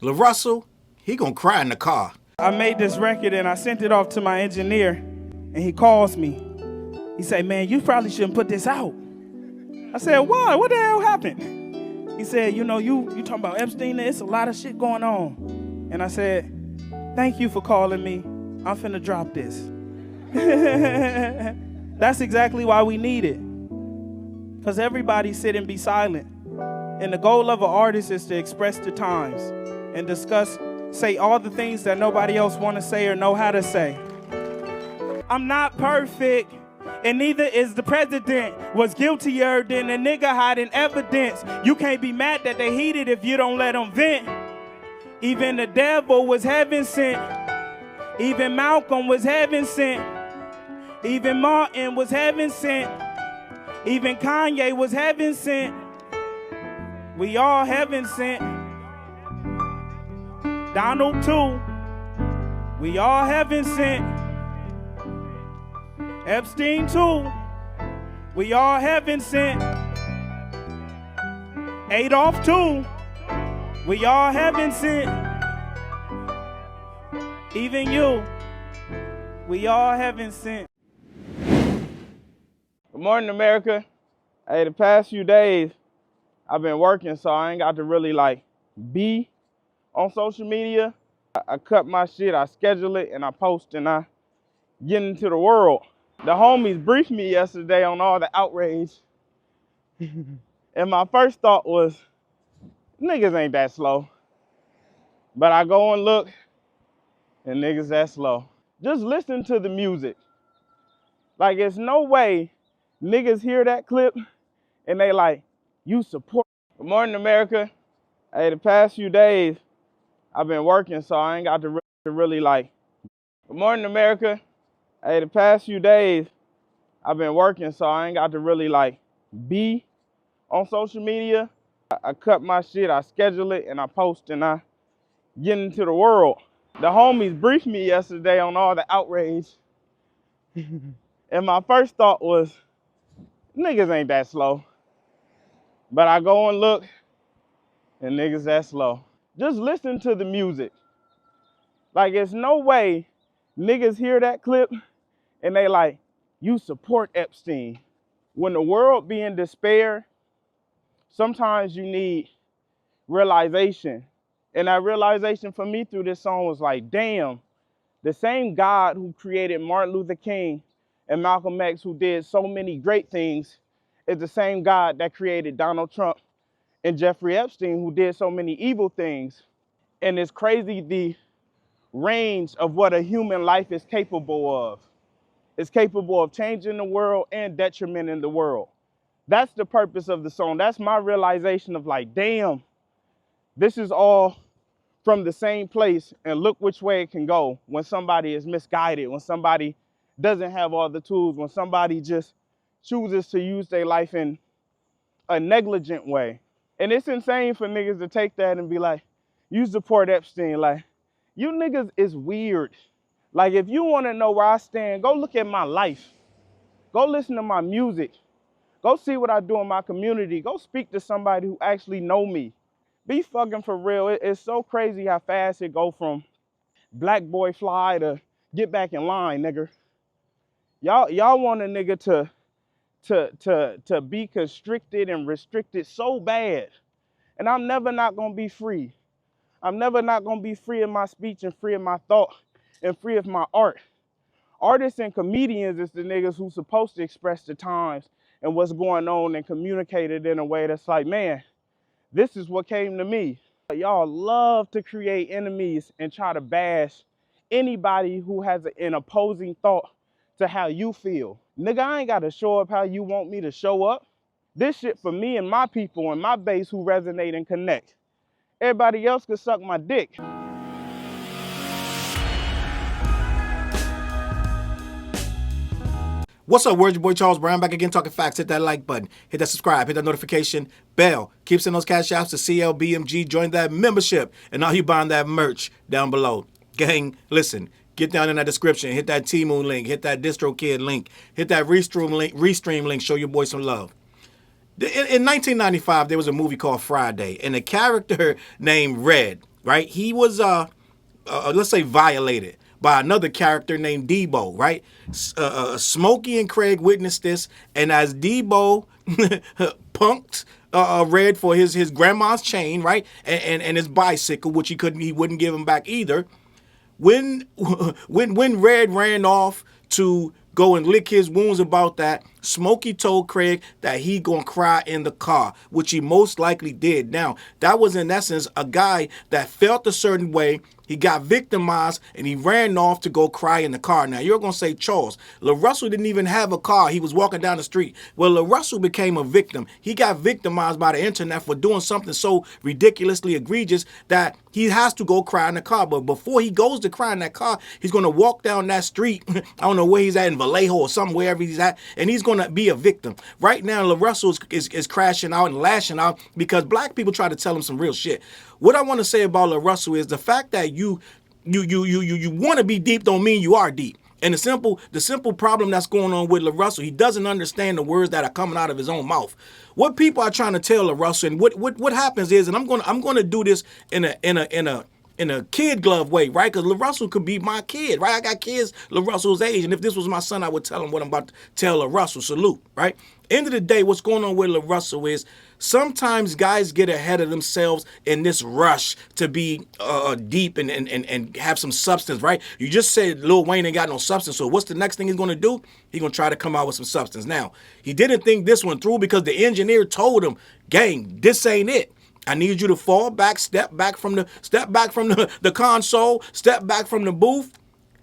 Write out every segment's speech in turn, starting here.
LaRussell, he gonna cry in the car. I made this record and I sent it off to my engineer, and he calls me. He said, man, you probably shouldn't put this out. I said, why? What the hell happened? He said, you talking about Epstein, there's a lot of shit going on. And I said, thank you for calling me. I'm finna drop this. That's exactly why we need it. Because everybody sit and be silent. And the goal of an artist is to express the times and say all the things that nobody else want to say or know how to say. I'm not perfect, and neither is the president. Was guiltier than a nigga hiding evidence. You can't be mad that they heated if you don't let them vent. Even the devil was heaven sent. Even Malcolm was heaven sent. Even Martin was heaven sent. Even Kanye was heaven sent. We all heaven sent. Donald too. We all heaven sent. Epstein too. We all heaven sent. Adolf too. We all heaven sent. Even you. We all heaven sent. Good morning, America. Hey, the past few days, I've been working, so I ain't got to really be on social media. I cut my shit, I schedule it, and I post, and I get into the world. The homies briefed me yesterday on all the outrage. And my first thought was, niggas ain't that slow. But I go and look, and niggas that slow. Just listen to the music. Like, it's no way niggas hear that clip, and they like, you support. Good morning, America. Hey, the past few days, I've been working, so I ain't got to really Good morning, America. Hey, the past few days, I've been working, so I ain't got to really be on social media. I cut my shit, I schedule it, and I post, and I get into the world. The homies briefed me yesterday on all the outrage. And my first thought was, niggas ain't that slow. But I go and look, and niggas that slow. Just listen to the music. Like, it's no way niggas hear that clip, and they like, you support Epstein. When the world be in despair, sometimes you need realization. And that realization for me through this song was like, damn, the same God who created Martin Luther King and Malcolm X, who did so many great things, is the same God that created Donald Trump and Jeffrey Epstein, who did so many evil things. And it's crazy the range of what a human life is capable of. It's capable of changing the world and detrimenting the world. That's the purpose of the song. That's my realization of like, damn, this is all from the same place, and look which way it can go when somebody is misguided, when somebody doesn't have all the tools, when somebody just chooses to use their life in a negligent way. And it's insane for niggas to take that and be like, you support Epstein. Like, you niggas is weird. Like, if you want to know where I stand, go look at my life. Go listen to my music. Go see what I do in my community. Go speak to somebody who actually know me. Be fucking for real. It's so crazy how fast it go from black boy fly to get back in line, nigga. Y'all want a nigga to be constricted and restricted so bad. And I'm never not gonna be free. I'm never not gonna be free of my speech and free of my thought and free of my art. Artists and comedians is the niggas who's supposed to express the times and what's going on and communicate it in a way that's like, man, this is what came to me. Y'all love to create enemies and try to bash anybody who has an opposing thought to how you feel. Nigga, I ain't gotta show up how you want me to show up. This shit for me and my people and my base who resonate and connect. Everybody else can suck my dick. What's up, word? Your boy Charles Brown back again talking facts. Hit that like button, hit that subscribe, hit that notification bell. Keep sending those cash outs to CLBMG. Join that membership, and now you buying that merch down below. Gang, listen, get down in that description, hit that Temu link, hit that DistroKid link, hit that ReStream link. Show your boy some love. In 1995, there was a movie called Friday, and a character named Red, right? He was let's say violated by another character named Debo, right? Smokey and Craig witnessed this, and as Debo punked Red for his grandma's chain, right, and his bicycle, which he wouldn't give him back either. When when Red ran off to go and lick his wounds about that, Smokey told Craig that he gonna cry in the car, which he most likely did. Now, that was in essence a guy that felt a certain way. He got victimized and he ran off to go cry in the car. Now, you're going to say, Charles, LaRussell didn't even have a car. He was walking down the street. Well, LaRussell became a victim. He got victimized by the internet for doing something so ridiculously egregious that he has to go cry in the car. But before he goes to cry in that car, he's going to walk down that street. I don't know where he's at, in Vallejo or somewhere, wherever he's at, and he's going to be a victim. Right now, LaRussell is crashing out and lashing out because black people try to tell him some real shit. What I want to say about LaRussell is the fact that you want to be deep don't mean you are deep. And the simple problem that's going on with LaRussell, he doesn't understand the words that are coming out of his own mouth. What people are trying to tell LaRussell, and what happens is, and I'm gonna do this in a kid glove way, right? Because LaRussell could be my kid, right? I got kids LaRussell's age, and if this was my son, I would tell him what I'm about to tell LaRussell. Salute, right? End of the day, what's going on with LaRussell is sometimes guys get ahead of themselves in this rush to be deep and have some substance, right? You just said Lil Wayne ain't got no substance, so what's the next thing he's going to do? He's going to try to come out with some substance. Now, he didn't think this one through because the engineer told him, gang, this ain't it. I need you to fall back, step back from the console, step back from the booth.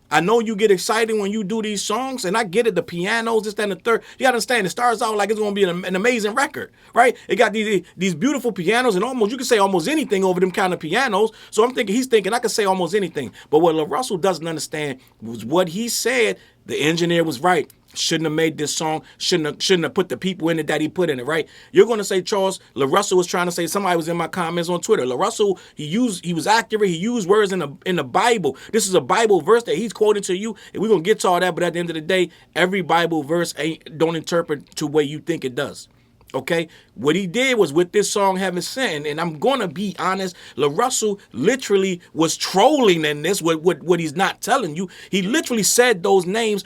I know you get excited when you do these songs, and I get it, the pianos, this, that, and the third. You gotta understand, it starts out like it's gonna be an amazing record, right? It got these beautiful pianos, and almost, you can say almost anything over them kind of pianos. So he's thinking I can say almost anything. But what LaRussell doesn't understand was what he said, the engineer was right. Shouldn't have made this song. Shouldn't have put the people in it that he put in it, right? You're going to say, Charles, LaRussell was trying to say, somebody was in my comments on Twitter. LaRussell, he was accurate. He used words in the Bible. This is a Bible verse that he's quoting to you, and we're going to get to all that, but at the end of the day, every Bible verse don't interpret to the way you think it does. Okay, what he did was with this song Heaven Sent, and I'm gonna be honest, LaRussell literally was trolling in this. What he's not telling you, he literally said those names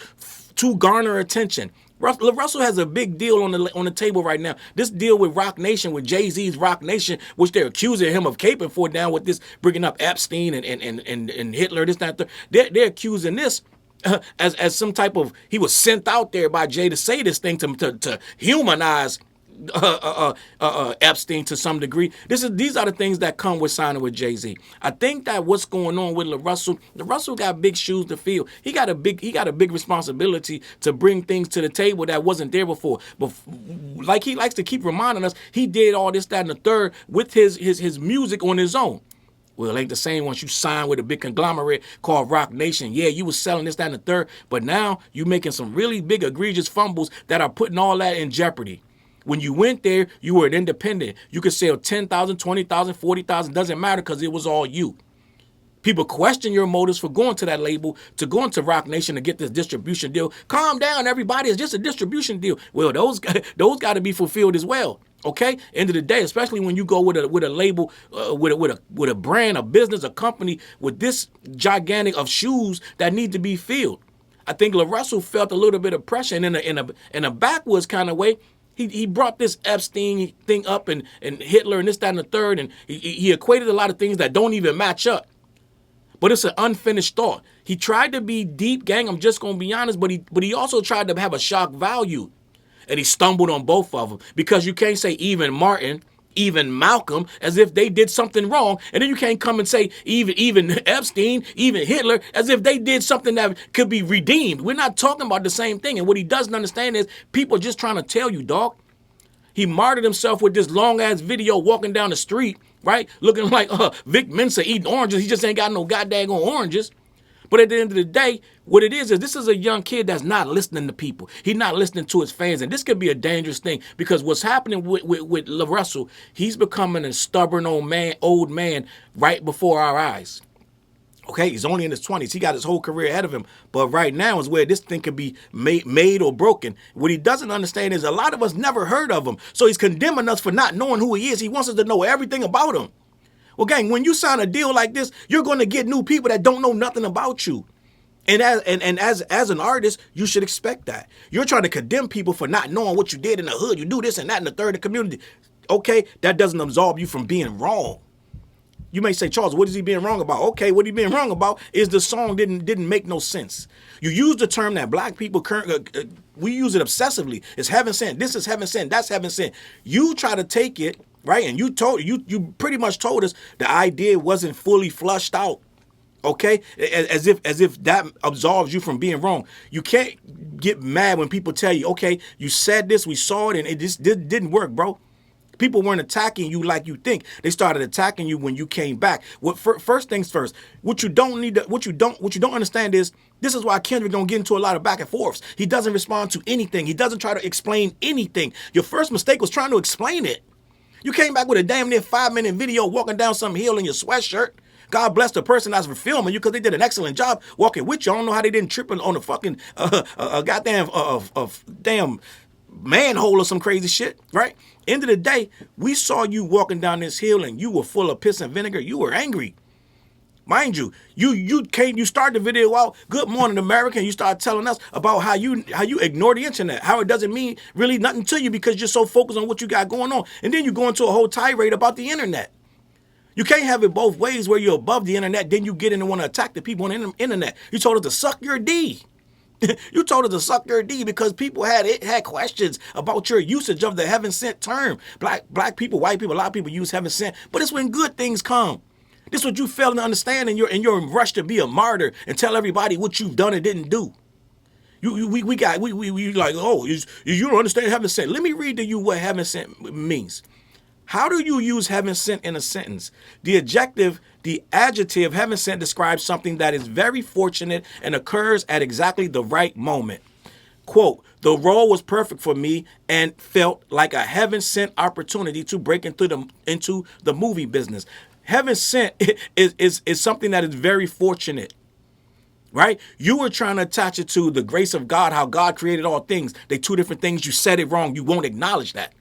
to garner attention. LaRussell has a big deal on the table right now. This deal with Roc-Nation, with Jay-Z's Roc-Nation, which they're accusing him of caping for down with this, bringing up Epstein and Hitler, this, that, they're accusing this as some type of, he was sent out there by Jay to say this thing to humanize Epstein to some degree. These are the things that come with signing with Jay-Z. I think that what's going on with LaRussell got big shoes to fill. He got a big responsibility to bring things to the table that wasn't there before. But like he likes to keep reminding us, he did all this, that, and the third with his music on his own. Well, it ain't the same once you sign with a big conglomerate called Roc-Nation. Yeah, you was selling this, that, and the third, but now you making some really big egregious fumbles that are putting all that in jeopardy. When you went there, you were an independent. You could sell 10,000, 20,000, 40,000, doesn't matter because it was all you. People question your motives for going to that label, to going to Roc-Nation to get this distribution deal. Calm down, everybody. It's just a distribution deal. Well, those got to be fulfilled as well. Okay. End of the day, especially when you go with a label, with a brand, a business, a company with this gigantic of shoes that need to be filled. I think LaRussell felt a little bit of pressure, and in a backwoods kind of way. He brought this Epstein thing up and Hitler and this, that, and the third, and he equated a lot of things that don't even match up. But it's an unfinished thought. He tried to be deep, gang, I'm just going to be honest, but he also tried to have a shock value. And he stumbled on both of them because you can't say even Martin, even Malcolm, as if they did something wrong. And then you can't come and say even Epstein, even Hitler, as if they did something that could be redeemed. We're not talking about the same thing. And what he doesn't understand is people are just trying to tell you, dog. He martyred himself with this long-ass video walking down the street, right? Looking like Vic Mensa eating oranges. He just ain't got no goddamn oranges. But at the end of the day, what it is this is a young kid that's not listening to people. He's not listening to his fans. And this could be a dangerous thing because what's happening with LaRussell, he's becoming a stubborn old man right before our eyes. Okay, he's only in his 20s. He got his whole career ahead of him. But right now is where this thing could be made or broken. What he doesn't understand is a lot of us never heard of him. So he's condemning us for not knowing who he is. He wants us to know everything about him. Well, gang, when you sign a deal like this, you're going to get new people that don't know nothing about you. And as an artist, you should expect that. You're trying to condemn people for not knowing what you did in the hood. You do this and that in the third community. Okay, that doesn't absolve you from being wrong. You may say, Charles, what is he being wrong about? Okay, what he being wrong about is the song didn't make no sense. You use the term that black people we use it obsessively. It's heaven sent. This is heaven sent. That's heaven sent. You try to take it, right? And you pretty much told us the idea wasn't fully flushed out. Okay, as if that absolves you from being wrong. You can't get mad when people tell you, okay, you said this, we saw it, and it just didn't work, bro. People weren't attacking you like you think. They started attacking you when you came back. First things first. What you don't understand is this is why Kendrick don't get into a lot of back and forths. He doesn't respond to anything. He doesn't try to explain anything. Your first mistake was trying to explain it. You came back with a damn near 5-minute video walking down some hill in your sweatshirt. God bless the person that's filming you because they did an excellent job walking with you. I don't know how they didn't trip on the fucking damn manhole or some crazy shit, right? End of the day, we saw you walking down this hill and you were full of piss and vinegar. You were angry. Mind you, you started the video out, Good Morning America, and you started telling us about how you ignore the internet, how it doesn't mean really nothing to you because you're so focused on what you got going on. And then you go into a whole tirade about the internet. You can't have it both ways where you're above the internet, then you get in and want to attack the people on the internet. You told us to suck your D. You told us to suck your D because people had questions about your usage of the heaven sent term. Black people, white people, a lot of people use heaven sent, but it's when good things come. This is what you fail to understand in your rush to be a martyr and tell everybody what you've done and didn't do. We like, oh, you don't understand heaven sent. Let me read to you what heaven sent means. How do you use heaven sent in a sentence? The adjective heaven sent describes something that is very fortunate and occurs at exactly the right moment. Quote, the role was perfect for me and felt like a heaven sent opportunity to break into the movie business. Heaven sent is something that is very fortunate. Right? You were trying to attach it to the grace of God, how God created all things. They're two different things. You said it wrong. You won't acknowledge that.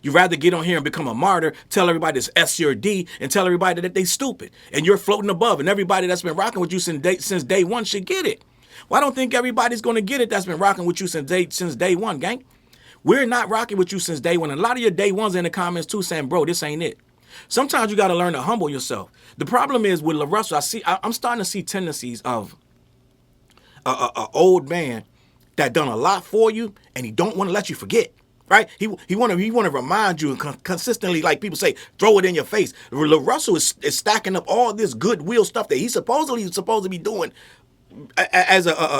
You'd rather get on here and become a martyr, tell everybody it's S your D, and tell everybody that they stupid. And you're floating above, and everybody that's been rocking with you since day one should get it. Well, I don't think everybody's going to get it that's been rocking with you since day one, gang. We're not rocking with you since day one. And a lot of your day ones in the comments too saying, bro, this ain't it. Sometimes you got to learn to humble yourself. The problem is with LaRussell, I'm starting to see tendencies of a old man that done a lot for you, and he don't want to let you forget. Right? He want to remind you and consistently, like people say, throw it in your face. LaRussell is stacking up all this goodwill stuff that he's supposed to be doing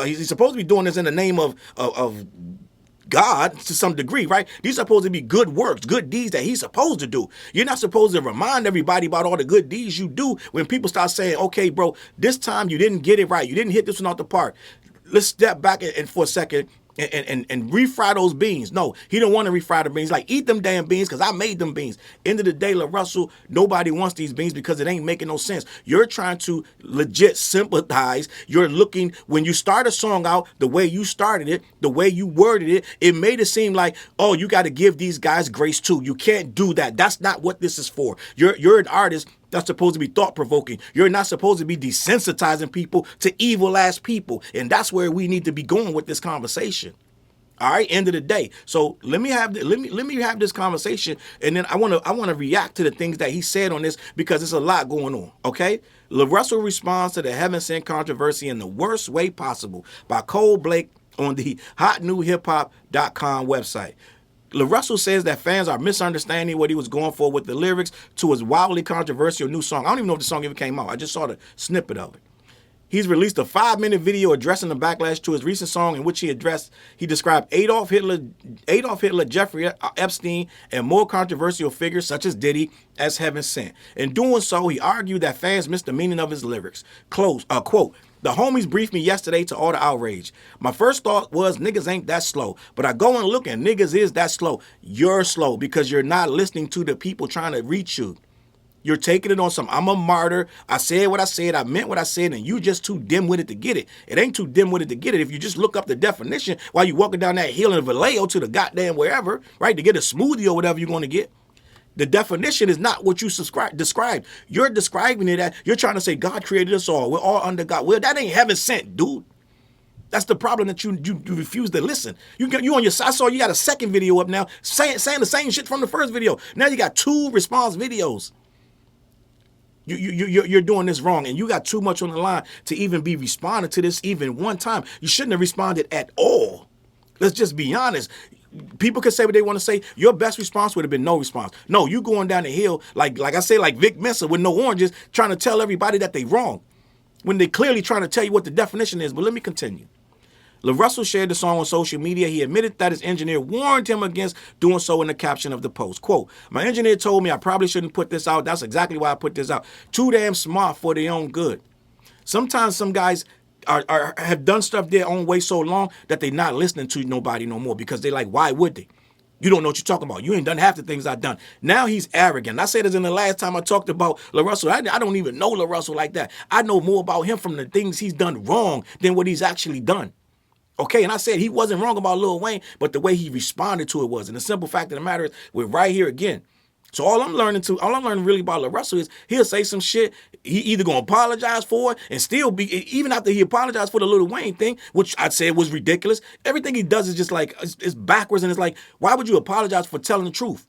he's supposed to be doing this in the name of God to some degree, right? These are supposed to be good works, good deeds that he's supposed to do. You're not supposed to remind everybody about all the good deeds you do when people start saying, okay, bro, this time you didn't get it right. You didn't hit this one off the park. Let's step back and for a second and refry those beans. No, he don't want to refry the beans. Like, eat them damn beans because I made them beans. End of the day, LaRussell, nobody wants these beans because it ain't making no sense. You're trying to legit sympathize. You're looking, when you start a song out, the way you started it, the way you worded it, it made it seem like, oh, you got to give these guys grace too. You can't do that. That's not what this is for. You're an artist that's supposed to be thought-provoking. You're not supposed to be desensitizing people to evil-ass people. And that's where we need to be going with this conversation. All right, end of the day. So let me have this conversation, and then I want to react to the things that he said on this because there's a lot going on. Okay, LaRussell responds to the Heaven Sent controversy in the worst way possible by Cole Blake on the hotnewhiphop.com website. LaRussell says that fans are misunderstanding what he was going for with the lyrics to his wildly controversial new song. I don't even know if the song even came out. I just saw the snippet of it. He's released a 5-minute video addressing the backlash to his recent song in which he described Adolf Hitler, Jeffrey Epstein, and more controversial figures such as Diddy as heaven sent. In doing so, he argued that fans missed the meaning of his lyrics. Quote, the homies briefed me yesterday to all the outrage. My first thought was niggas ain't that slow. But I go and look and niggas is that slow. You're slow because you're not listening to the people trying to reach you. You're taking it on some, I'm a martyr. I said what I said. I meant what I said. And you just too dim-witted to get it. It ain't too dim-witted to get it. If you just look up the definition while you walking down that hill in Vallejo to the goddamn wherever, right, to get a smoothie or whatever you're going to get. The definition is not what you described. You're describing it as, you're trying to say God created us all. We're all under God. Well, that ain't heaven sent, dude. That's the problem, that you refuse to listen. You on your, I saw you got a second video up now saying the same shit from the first video. Now you got 2 response videos. You're doing this wrong, and you got too much on the line to even be responding to this even one time. You shouldn't have responded at all. Let's just be honest. People can say what they want to say. Your best response would have been no response. No, you going down the hill like I say, like Vic Mensa with no oranges, trying to tell everybody that they wrong when they clearly trying to tell you what the definition is. But let me continue. LaRussell shared the song on social media. He admitted that his engineer warned him against doing so in the caption of the post. Quote, "My engineer told me I probably shouldn't put this out. That's exactly why I put this out. Too damn smart for their own good." Sometimes some guys have done stuff their own way so long that they're not listening to nobody no more, because they like, why would they? You don't know what you're talking about. You ain't done half the things I've done. Now he's arrogant. I said this in the last time I talked about LaRussell. I don't even know LaRussell like that. I know more about him from the things he's done wrong than what he's actually done. Okay, and I said he wasn't wrong about Lil Wayne, but the way he responded to it was. And the simple fact of the matter is, we're right here again. So all I'm learning really about LaRussell is he'll say some shit. He either gonna apologize for it and still be, even after he apologized for the Lil Wayne thing, which I'd say was ridiculous. Everything he does is just like, it's backwards, and it's like, why would you apologize for telling the truth?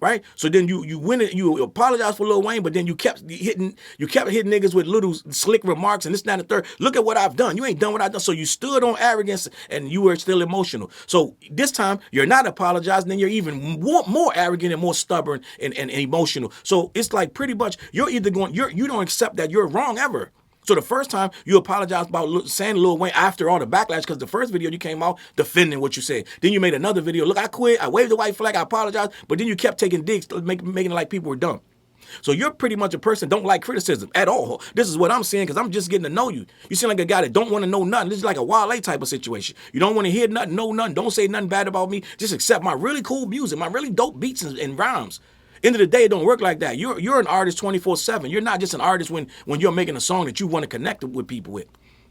Right? So then you win it, you apologize for Lil Wayne, but then you kept hitting niggas with little slick remarks and this, that, and the third. Look at what I've done. You ain't done what I've done. So you stood on arrogance and you were still emotional. So this time you're not apologizing, then you're even more arrogant and more stubborn and emotional. So it's like pretty much you're either going, you don't accept that you're wrong ever. So the first time you apologized about saying Lil Wayne after all the backlash, because the first video you came out defending what you said. Then you made another video. Look, I quit. I waved the white flag. I apologized. But then you kept taking digs, making it like people were dumb. So you're pretty much a person that don't like criticism at all. This is what I'm saying, because I'm just getting to know you. You seem like a guy that don't want to know nothing. This is like a Wale type of situation. You don't want to hear nothing, know nothing. Don't say nothing bad about me. Just accept my really cool music, my really dope beats and rhymes. End of the day, it don't work like that. You're an artist 24/7. You're not just an artist when you're making a song that you want to connect with people with.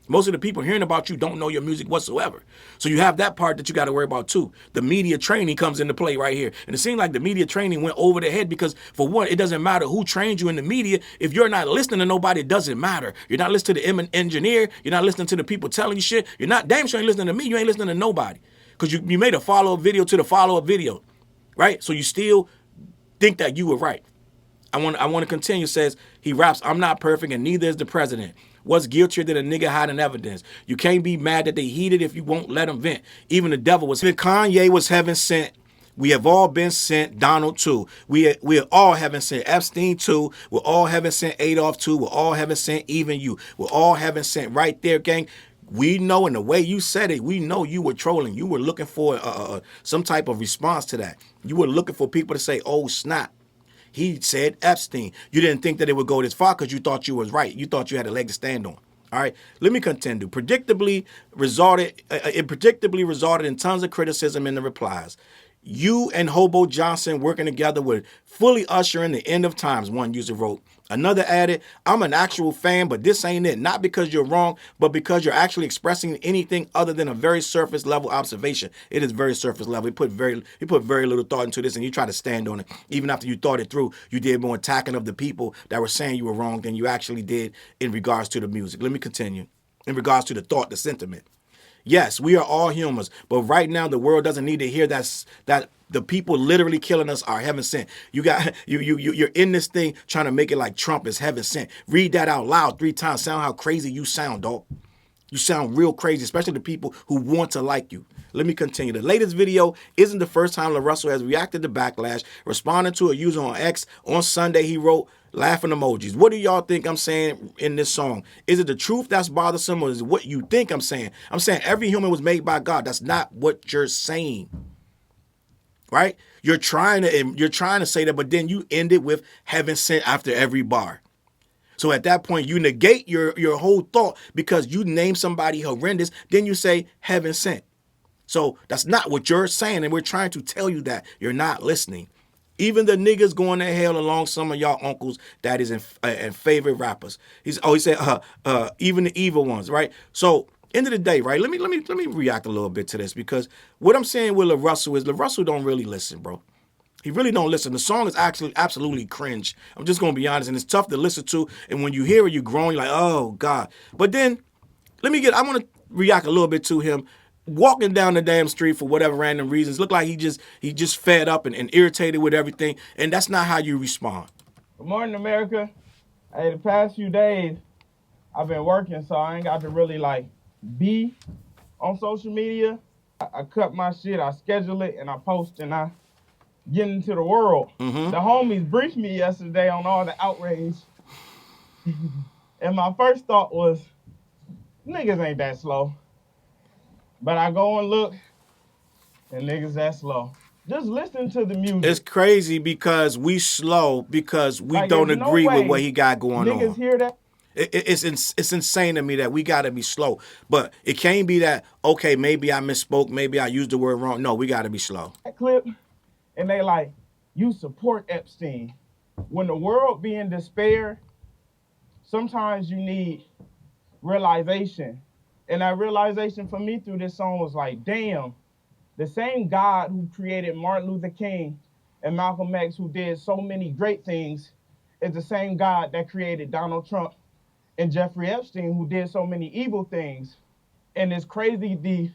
Most of the people hearing about you don't know your music whatsoever. So you have that part that you got to worry about too. The media training comes into play right here. And it seems like the media training went over the head because, for one, it doesn't matter who trained you in the media. If you're not listening to nobody, it doesn't matter. You're not listening to the engineer. You're not listening to the people telling you shit. You're not, damn sure ain't listening to me. You ain't listening to nobody. Because you made a follow-up video to the follow-up video, right? So you still think that you were right. I want to continue. Says he raps, "I'm not perfect and neither is the president. What's guiltier than a nigga hiding evidence? You can't be mad that they heated if you won't let them vent. Even the devil was sent. Kanye was heaven sent. We have all been sent. Donald too. We're all heaven sent. Epstein too. We're all heaven sent. Adolf too. We're all heaven sent. Even you. We're all heaven sent. Right there, gang. We know, in the way you said it, we know you were trolling. You were looking for some type of response to that. You were looking for people to say, oh, snap. He said Epstein. You didn't think that it would go this far because you thought you was right. You thought you had a leg to stand on. All right, let me continue. It predictably resulted in tons of criticism in the replies. You and Hobo Johnson working together would fully usher in the end of times, one user wrote. Another added, "I'm an actual fan, but this ain't it. Not because you're wrong, but because you're actually expressing anything other than a very surface level observation." It is very surface level. He put very little thought into this, and you try to stand on it. Even after you thought it through, you did more attacking of the people that were saying you were wrong than you actually did in regards to the music. Let me continue. In regards to the thought, the sentiment. Yes, we are all humans, but right now the world doesn't need to hear that the people literally killing us are heaven sent. You're in this thing trying to make it like Trump is heaven sent. Read that out loud 3 times. Sound how crazy you sound, dog. You sound real crazy, especially the people who want to like you. Let me continue. The latest video isn't the first time LaRussell has reacted to backlash. Responding to a user on X on Sunday, he wrote, laughing emojis. What do y'all think I'm saying in this song? Is it the truth that's bothersome, or is it what you think I'm saying? I'm saying every human was made by God. That's not what you're saying. Right? You're trying to say that, but then you end it with heaven sent after every bar. So at that point, you negate your whole thought because you name somebody horrendous. Then you say heaven sent. So that's not what you're saying, and we're trying to tell you that you're not listening. Even the niggas going to hell along some of y'all uncles that is in favorite rappers. He said even the evil ones, right? So end of the day, right? Let me react a little bit to this, because what I'm saying with LaRussell is LaRussell don't really listen, bro. He really don't listen. The song is actually absolutely cringe. I'm just gonna be honest, and it's tough to listen to. And when you hear it, you're growing. You're like, oh God. But then, I want to react a little bit to him walking down the damn street for whatever random reasons. Look like he just fed up and irritated with everything. And that's not how you respond. Good morning, America. Hey, the past few days, I've been working, so I ain't got to really like be on social media. I cut my shit, I schedule it, and I post, and I get into the world. The homies briefed me yesterday on all the outrage. And my first thought was, niggas ain't that slow. But I go and look, and niggas that slow. Just listen to the music. It's crazy because we slow because we Like, don't there's no agree with way what he got going niggas on. hear that. It's insane to me that we got to be slow. But it can't be that, okay, maybe I misspoke, maybe I used the word wrong. No, we got to be slow. Clip, and they like, you support Epstein. When the world be in despair, sometimes you need realization. And that realization for me through this song was like, damn, the same God who created Martin Luther King and Malcolm X, who did so many great things, is the same God that created Donald Trump and Jeffrey Epstein, who did so many evil things. And it's crazy the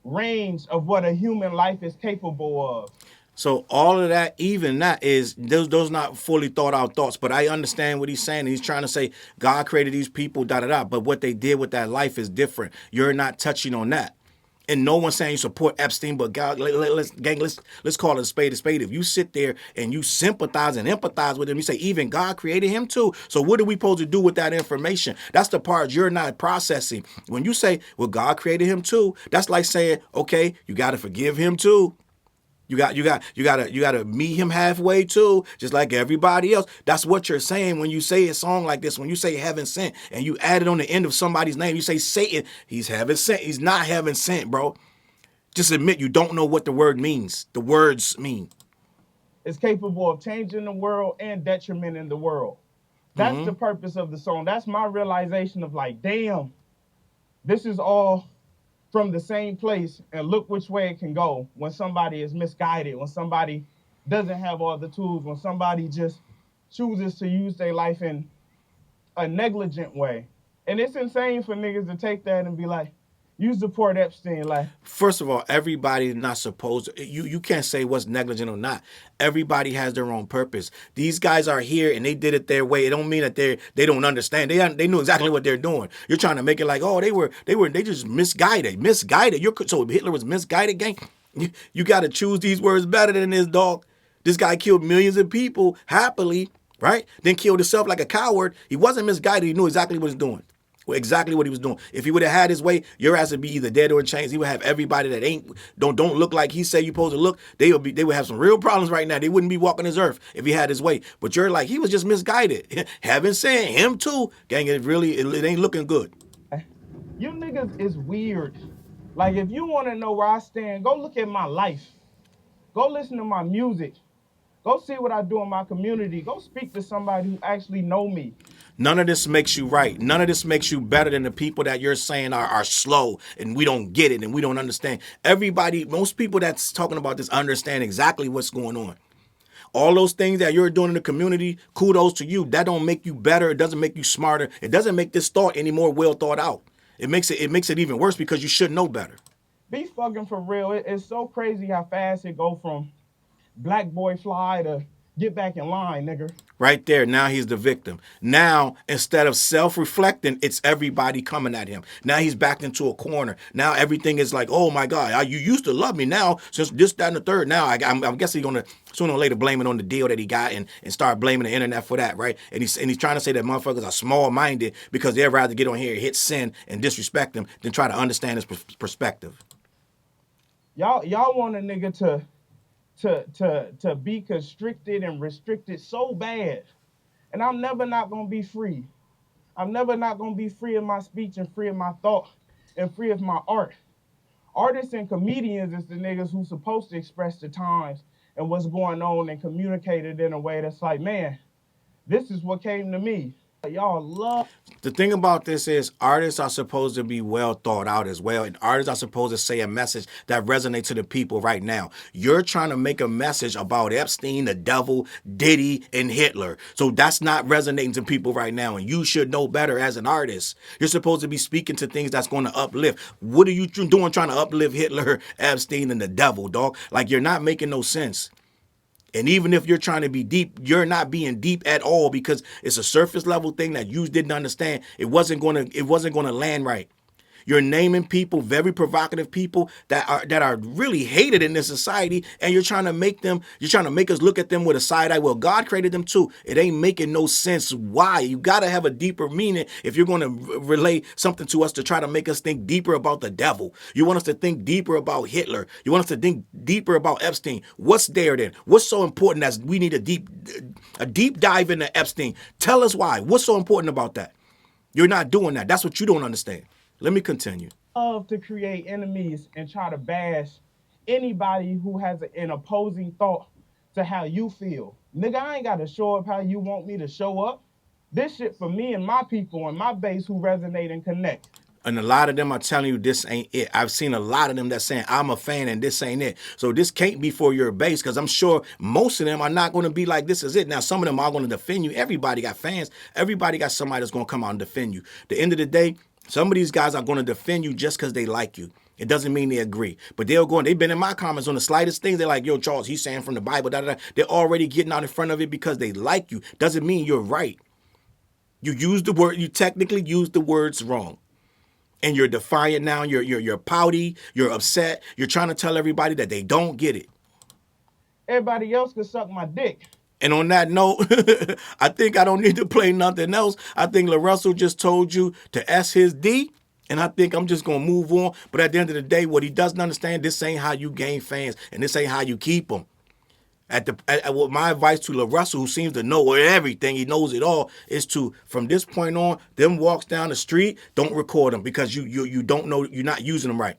range of what a human life is capable of. So all of that, even that, is those not fully thought out thoughts. But I understand what he's saying. He's trying to say God created these people, da da da. But what they did with that life is different. You're not touching on that. And no one's saying you support Epstein, but God, let's call it a spade a spade. If you sit there and you sympathize and empathize with him, you say even God created him too. So what are we supposed to do with that information? That's the part you're not processing. When you say, well, God created him too, that's like saying, okay, you got to forgive him too. You gotta meet him halfway too, just like everybody else. That's what you're saying when you say a song like this. When you say heaven sent and you add it on the end of somebody's name, you say Satan. He's heaven sent. He's not heaven sent, bro. Just admit you don't know what the word means. The words mean. It's capable of changing the world and detrimenting the world. That's the purpose of the song. That's my realization of like, damn, this is all from the same place, and look which way it can go when somebody is misguided, when somebody doesn't have all the tools, when somebody just chooses to use their life in a negligent way. And it's insane for niggas to take that and be like, you support Epstein. Like, first of all, everybody's not supposed to. You can't say what's negligent or not. Everybody has their own purpose. These guys are here and they did it their way. It don't mean that they don't understand. They knew exactly what they're doing. You're trying to make it like, oh, they just misguided. So Hitler was misguided, gang. You got to choose these words better than this, dog. This guy killed millions of people happily, right? Then killed himself like a coward. He wasn't misguided. He knew exactly what he was doing. Exactly what he was doing. If he would have had his way, your ass would be either dead or in chains. He would have everybody that don't look like he said you supposed to look. They would have some real problems right now. They wouldn't be walking this earth if he had his way. But you're like, he was just misguided. Haven't said him too, gang. It ain't looking good. you niggas is weird. Like, if you want to know where I stand, go look at my life. Go listen to my music. Go see what I do in my community. Go speak to somebody who actually know me. None of this makes you right. None of this makes you better than the people that you're saying are slow and we don't get it and we don't understand. Most people that's talking about this understand exactly what's going on. All those things that you're doing in the community, kudos to you. That don't make you better. It doesn't make you smarter. It doesn't make this thought any more well thought out. It makes it even worse because you should know better. Be fucking for real. It's so crazy how fast it go from black boy fly to get back in line, nigga. Right there, now he's the victim. Now, instead of self-reflecting, it's everybody coming at him. Now he's backed into a corner. Now everything is like, oh my God, you used to love me. Now, since this, that, and the third, now I'm guessing he's going to sooner or later blame it on the deal that he got and start blaming the internet for that, right? And he's trying to say that motherfuckers are small-minded because they'd rather get on here and hit sin and disrespect him than try to understand his perspective. Y'all want a nigga to be constricted and restricted so bad. And I'm never not gonna be free. I'm never not gonna be free of my speech and free of my thought and free of my art. Artists and comedians is the niggas who's supposed to express the times and what's going on and communicate it in a way that's like, man, this is what came to me. Y'all love. The thing about this is artists are supposed to be well thought out as well, and artists are supposed to say a message that resonates to the people right now. You're trying to make a message about Epstein, the devil, Diddy, and Hitler. So that's not resonating to people right now, and you should know better as an artist. You're supposed to be speaking to things that's going to uplift. What are you doing trying to uplift Hitler, Epstein, and the devil, dog? Like, you're not making no sense. And even if you're trying to be deep, you're not being deep at all, because it's a surface level thing that you didn't understand. It wasn't gonna land right. You're naming people, very provocative people that are really hated in this society, and you're trying to make us look at them with a side eye. Well, God created them too. It ain't making no sense. Why? You gotta have a deeper meaning if you're gonna relay something to us to try to make us think deeper about the devil. You want us to think deeper about Hitler. You want us to think deeper about Epstein. What's there then? What's so important that we need a deep dive into Epstein? Tell us why. What's so important about that? You're not doing that. That's what you don't understand. Let me continue. Love to create enemies and try to bash anybody who has an opposing thought to how you feel. Nigga, I ain't got to show up how you want me to show up. This shit for me and my people and my base who resonate and connect. And a lot of them are telling you this ain't it. I've seen a lot of them that saying I'm a fan and this ain't it. So this can't be for your base, because I'm sure most of them are not going to be like this is it. Now some of them are going to defend you. Everybody got fans. Everybody got somebody that's going to come out and defend you. At the end of the day, some of these guys are going to defend you just because they like you. It doesn't mean they agree. But they've been in my comments on the slightest things. They're like, yo, Charles, he's saying from the Bible, da, da, da. They're already getting out in front of it because they like you. Doesn't mean you're right. You technically used the words wrong. And you're defiant now, you're pouty, you're upset, you're trying to tell everybody that they don't get it. Everybody else can suck my dick. And on that note, I think I don't need to play nothing else. I think LaRussell just told you to S his D, and I think I'm just going to move on. But at the end of the day, what he doesn't understand, this ain't how you gain fans, and this ain't how you keep them. What my advice to LaRussell, who seems to know everything, he knows it all, is to, from this point on, them walks down the street, don't record them, because you don't know, you're not using them right.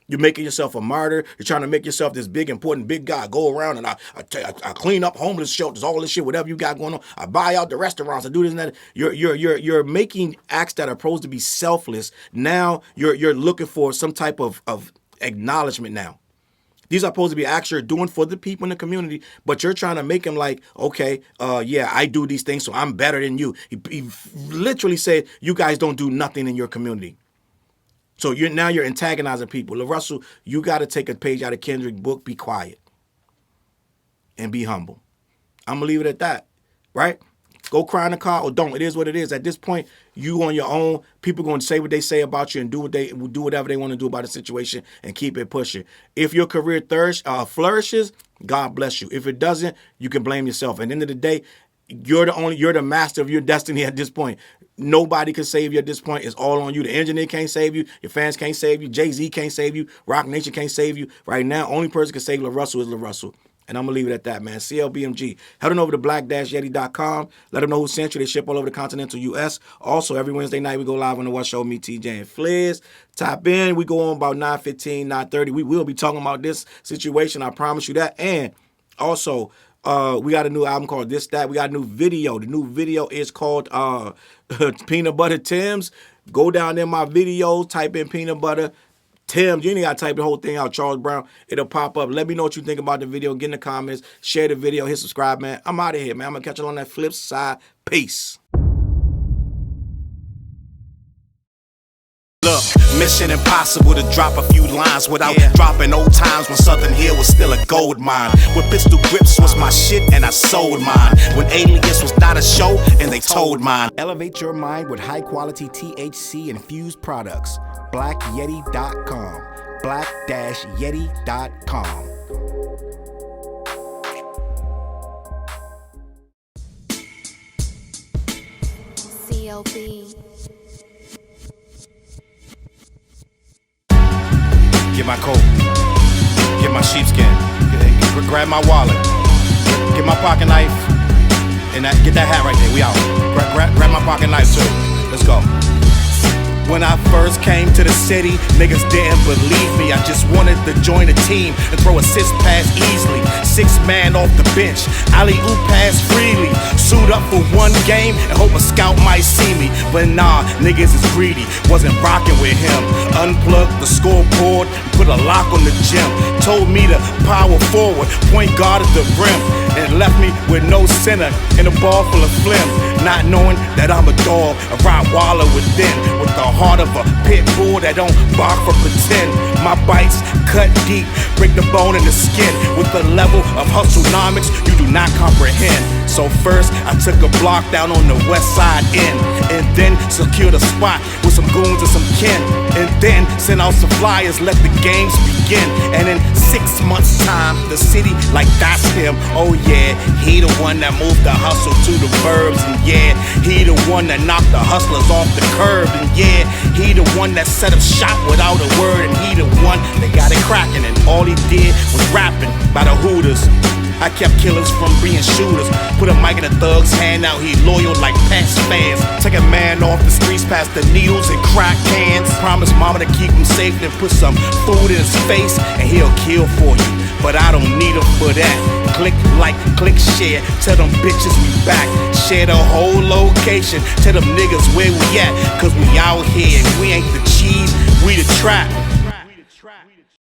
You're making yourself a martyr. You're trying to make yourself this big, important, big guy. Go around and I clean up homeless shelters, all this shit, whatever you got going on. I buy out the restaurants. I do this and that. You're making acts that are supposed to be selfless. Now you're looking for some type of acknowledgement now. These are supposed to be acts you're doing for the people in the community, but you're trying to make them like, okay, yeah, I do these things, so I'm better than you. He literally said, you guys don't do nothing in your community. So you're antagonizing people. LaRussell, you got to take a page out of Kendrick's book, be quiet and be humble. I'm going to leave it at that, right? Go cry in the car or don't. It is what it is. At this point, you on your own. People going to say what they say about you and do whatever they want to do about the situation and keep it pushing. If your career flourishes, God bless you. If it doesn't, you can blame yourself. At the end of the day, you're the master of your destiny at this point. Nobody can save you at this point. It's all on you. The engineer can't save you. Your fans can't save you. Jay-Z can't save you. Roc-Nation can't save you. Right now, only person can save LaRussell is LaRussell. And I'm going to leave it at that, man. CLBMG. Head on over to black-yeti.com. Let them know who sent you. They ship all over the continental U.S. Also, every Wednesday night, we go live on the What Show, me, TJ, and Fliz. Tap in. We go on about 9:15, 9:30. We will be talking about this situation. I promise you that. And also, we got a new album called This That. We got a new video. The new video is called Peanut Butter Tim's. Go down there in my videos, type in Peanut Butter Tim's. You ain't got to type the whole thing out, Charles Brown. It'll pop up. Let me know what you think about the video. Get in the comments. Share the video. Hit subscribe, man. I'm out of here, man. I'm going to catch you on that flip side. Peace. Look, mission impossible to drop a few lines without dropping old times when Southern Hill was still a gold mine. When pistol grips was my shit and I sold mine. When Alias was not a show and they told mine. Elevate your mind with high quality THC infused products. BlackYeti.com. Black-Yeti.com. CLB. Get my coat, get my sheepskin, grab my wallet, get my pocket knife, and get that hat right there. We out. Grab my pocket knife too. Let's go. When I first came to the city, niggas didn't believe me. I just wanted to join a team and throw assist pass easily. 6 man off the bench, alley-oop pass freely. Suit up for one game and hope a scout might see me. But nah, niggas is greedy, wasn't rocking with him. Unplugged the scoreboard, put a lock on the gym. Told me to power forward, point guard at the rim. And left me with no center and a ball full of phlegm. Not knowing that I'm a dog, a Rottweiler within, with the heart of a pit bull that don't bark for pretend. My bites cut deep, break the bone and the skin, with the level of hustlenomics you do not comprehend. So first I took a block down on the west side end, and then secured a spot with some goons and some kin, and then sent out some flyers, let the games begin. And in 6 months time, the city like that's him. Oh yeah, he the one that moved the hustle to the burbs. And yeah, he the one that knocked the hustlers off the curb. And yeah, he the one that set up shop without a word. And he the one that got it cracking, and all he did was rapping by the Hooters. I kept killers from being shooters. Put a mic in a thug's hand, now he loyal like Pats fans. Take a man off the streets past the needles and crack cans. Promise mama to keep him safe, then put some food in his face, and he'll kill for you. But I don't need him for that. Click like, click share, tell them bitches we back. Share the whole location, tell them niggas where we at. Cause we out here and we ain't the cheese, we the trap.